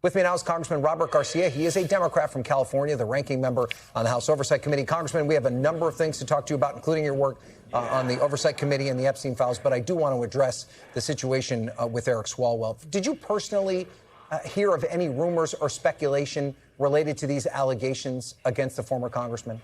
With me now is Congressman Robert Garcia. He is a Democrat from California, the ranking member on the House Oversight Committee. Congressman, we have a number of things to talk to you about, including your work on the Oversight Committee and the Epstein files, but I do want to address the situation with Eric Swalwell. Did you personally hear of any rumors or speculation related to these allegations against the former congressman?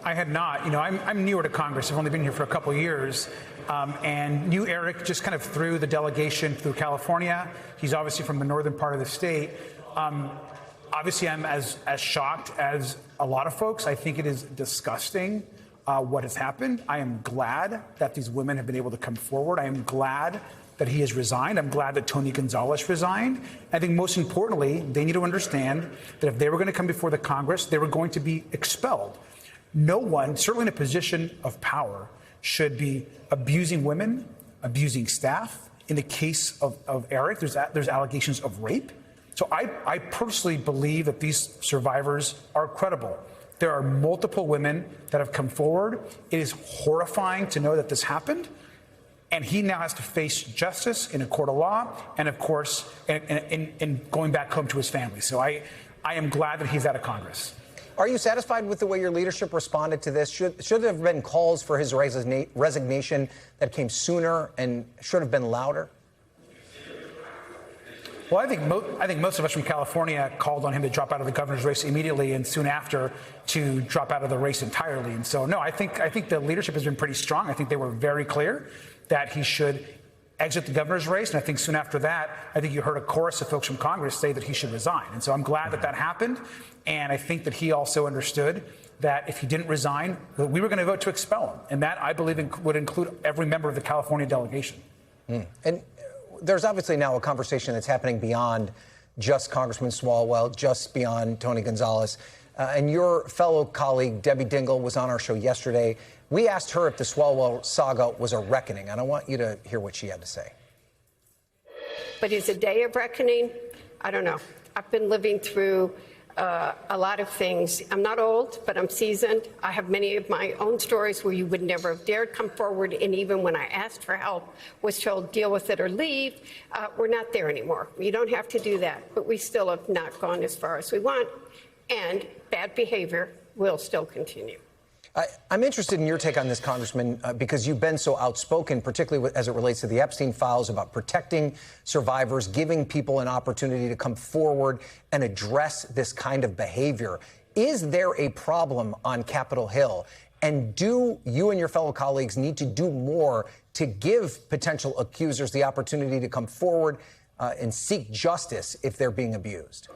I had not. You know, I'm newer to Congress. I've only been here for a couple of years, and knew Eric just kind of through the delegation through California. He's obviously from the northern part of the state. Obviously, I'm as shocked as a lot of folks. I think it is disgusting what has happened. I am glad that these women have been able to come forward. I am glad that he has resigned. I'm glad that Tony Gonzalez resigned. I think most importantly, they need to understand that if they were going to come before the Congress, they were going to be expelled. No one, certainly in a position of power, should be abusing women, abusing staff. In the case of Eric, there's allegations of rape. So I personally believe that these survivors are credible. There are multiple women that have come forward. It is horrifying to know that this happened. And he now has to face justice in a court of law and, of course, in going back home to his family. So I am glad that he's out of Congress. Are you satisfied with the way your leadership responded to this? Should there have been calls for his resignation that came sooner and should have been louder? Well, I think most of us from California called on him to drop out of the governor's race immediately and soon after to drop out of the race entirely. And so, no, I think the leadership has been pretty strong. I think they were very clear that he should exit the governor's race. And I think soon after that, I think you heard a chorus of folks from Congress say that he should resign. And so I'm glad that that happened. And I think that he also understood that if he didn't resign, we were going to vote to expel him. And that, I believe, would include every member of the California delegation. And there's obviously now a conversation that's happening beyond just Congressman Swalwell, just beyond Tony Gonzalez. And your fellow colleague, Debbie Dingell, was on our show yesterday. We asked her if the Swalwell saga was a reckoning, and I want you to hear what she had to say. But is a day of reckoning? I don't know. I've been living through a lot of things. I'm not old, but I'm seasoned. I have many of my own stories where you would never have dared come forward, and even when I asked for help, was told deal with it or leave. We're not there anymore. You don't have to do that, but we still have not gone as far as we want, and bad behavior will still continue. I'm interested in your take on this, Congressman, because you've been so outspoken, particularly as it relates to the Epstein files, about protecting survivors, giving people an opportunity to come forward and address this kind of behavior. Is there a problem on Capitol Hill? And do you and your fellow colleagues need to do more to give potential accusers the opportunity to come forward and seek justice if they're being abused?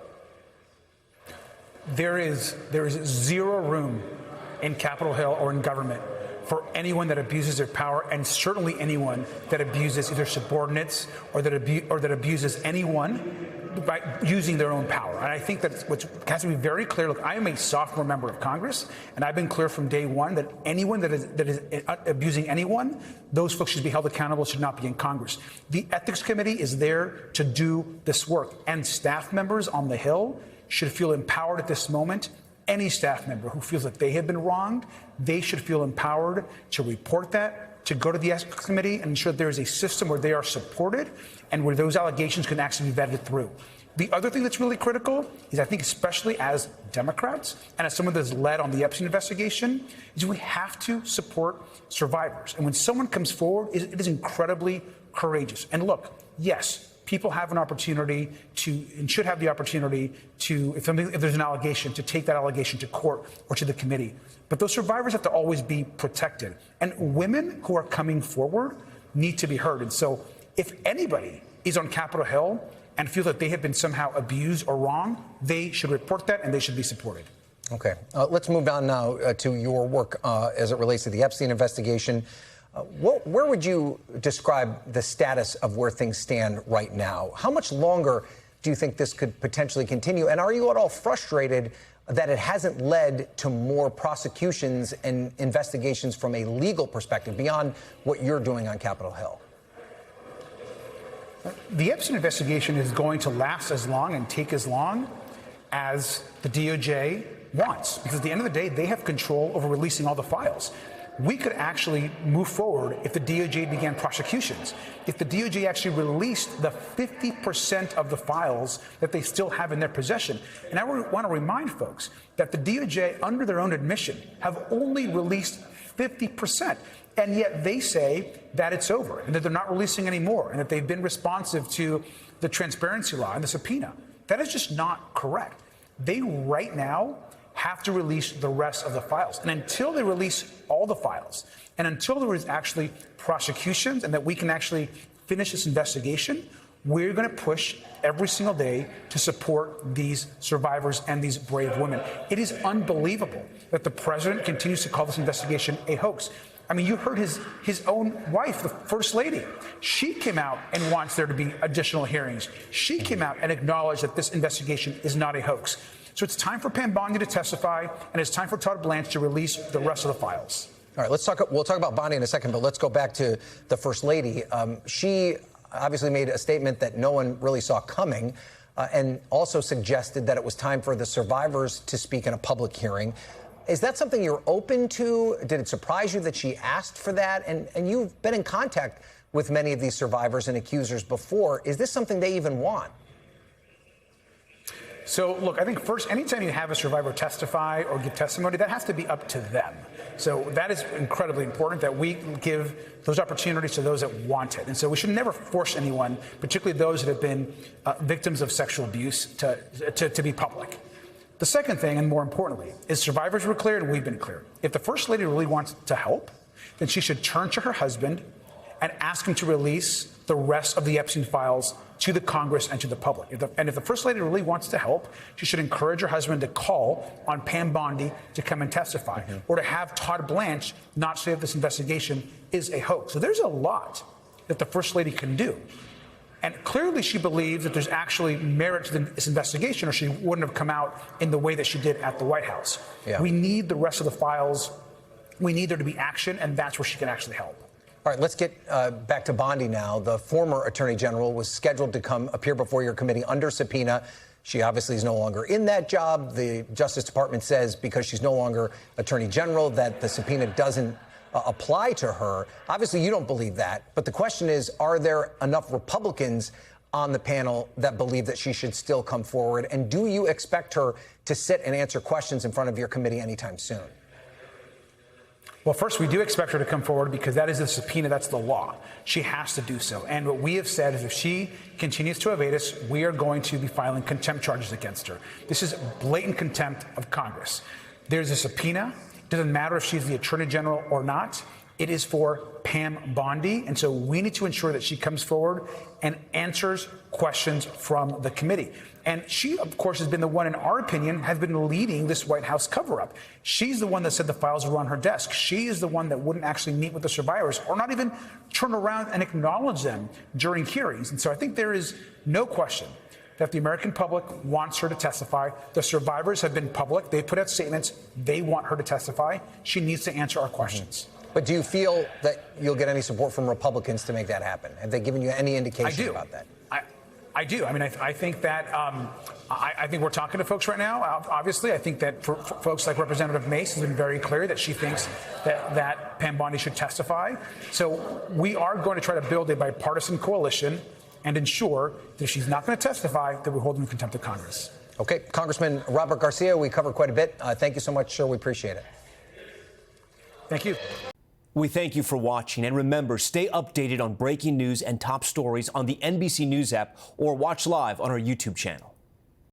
There is zero room in Capitol Hill or in government for anyone that abuses their power, and certainly anyone that abuses either subordinates or that abuses anyone by using their own power. And I think that what has to be very clear. Look, I am a sophomore member of Congress, and I've been clear from day one that anyone that is abusing anyone, those folks should be held accountable, should not be in Congress. The Ethics Committee is there to do this work, and staff members on the Hill should feel empowered at this moment. Any staff member who feels that they have been wronged, they should feel empowered to report that, to go to the Ethics Committee and ensure there is a system where they are supported and where those allegations can actually be vetted through. The other thing that's really critical is, I think, especially as Democrats and as someone that's led on the Epstein investigation, is we have to support survivors. And when someone comes forward, it is incredibly courageous. And look, yes, people have an opportunity to, and should have the opportunity to, if there's an allegation, to take that allegation to court or to the committee. But those survivors have to always be protected. And women who are coming forward need to be heard. And so if anybody is on Capitol Hill and feel that they have been somehow abused or wrong, they should report that and they should be supported. Okay. Let's move on now to your work as it relates to the Epstein investigation. Where would you describe the status of where things stand right now? How much longer do you think this could potentially continue? And are you at all frustrated that it hasn't led to more prosecutions and investigations from a legal perspective beyond what you're doing on Capitol Hill? The Epstein investigation is going to last as long and take as long as the DOJ wants, because at the end of the day, they have control over releasing all the files. we could actually move forward if the DOJ began prosecutions, if the DOJ actually released the 50% of the files that they still have in their possession. And I want to remind folks that the DOJ, under their own admission, have only released 50%. And yet they say that it's over and that they're not releasing any more and that they've been responsive to the transparency law and the subpoena. That is just not correct. They right now have to release the rest of the files. And until they release all the files, and until there is actually prosecutions and that we can actually finish this investigation, we're going to push every single day to support these survivors and these brave women. It is unbelievable that the president continues to call this investigation a hoax. I mean, you heard his own wife, the First Lady. She came out and wants there to be additional hearings. She came out and acknowledged that this investigation is not a hoax. So it's time for Pam Bondi to testify, and it's time for Todd Blanche to release the rest of the files. All right, we'll talk about Bondi in a second, but let's go back to the First Lady. She obviously made a statement that no one really saw coming, and also suggested that it was time for the survivors to speak in a public hearing. Is that something you're open to? Did it surprise you that she asked for that? And you've been in contact with many of these survivors and accusers before. Is this something they even want? So, look, I think first, anytime you have a survivor testify or give testimony, that has to be up to them. So that is incredibly important that we give those opportunities to those that want it. And so we should never force anyone, particularly those that have been victims of sexual abuse, to be public. The second thing, and more importantly, is survivors were clear and we've been clear. If the First Lady really wants to help, then she should turn to her husband and ask him to release the rest of the Epstein files to the Congress and to the public. If the First Lady really wants to help, she should encourage her husband to call on Pam Bondi to come and testify, or to have Todd Blanche not say that this investigation is a hoax. So there's a lot that the First Lady can do. And clearly she believes that there's actually merit to this investigation, or she wouldn't have come out in the way that she did at the White House. Yeah. We need the rest of the files. We need there to be action, and that's where she can actually help. All right, let's get back to Bondi now. The former Attorney General was scheduled to appear before your committee under subpoena. She obviously is no longer in that job. The Justice Department says because she's no longer Attorney General that the subpoena doesn't apply to her. Obviously, you don't believe that. But the question is, are there enough Republicans on the panel that believe that she should still come forward? And do you expect her to sit and answer questions in front of your committee anytime soon? Well, first, we do expect her to come forward because that is the subpoena. That's the law. She has to do so. And what we have said is if she continues to evade us, we are going to be filing contempt charges against her. This is blatant contempt of Congress. There's a subpoena. It doesn't matter if she's the Attorney General or not. It is for Pam Bondi. And so we need to ensure that she comes forward and answers questions from the committee. And she, of course, has been the one, in our opinion, has been leading this White House cover-up. She's the one that said the files were on her desk. She is the one that wouldn't actually meet with the survivors or not even turn around and acknowledge them during hearings. And so I think there is no question that the American public wants her to testify. The survivors have been public. They put out statements. They want her to testify. She needs to answer our questions. But do you feel that you'll get any support from Republicans to make that happen? Have they given you any indication about that? I do. I mean, I think that I think we're talking to folks right now. Obviously, I think that for folks like Representative Mace has been very clear that she thinks that Pam Bondi should testify. So we are going to try to build a bipartisan coalition and ensure that if she's not going to testify, that we hold her in contempt of Congress. Okay. Congressman Robert Garcia, we covered quite a bit. Thank you so much, sir. We appreciate it. Thank you. We thank you for watching, and remember, stay updated on breaking news and top stories on the NBC News app or watch live on our YouTube channel.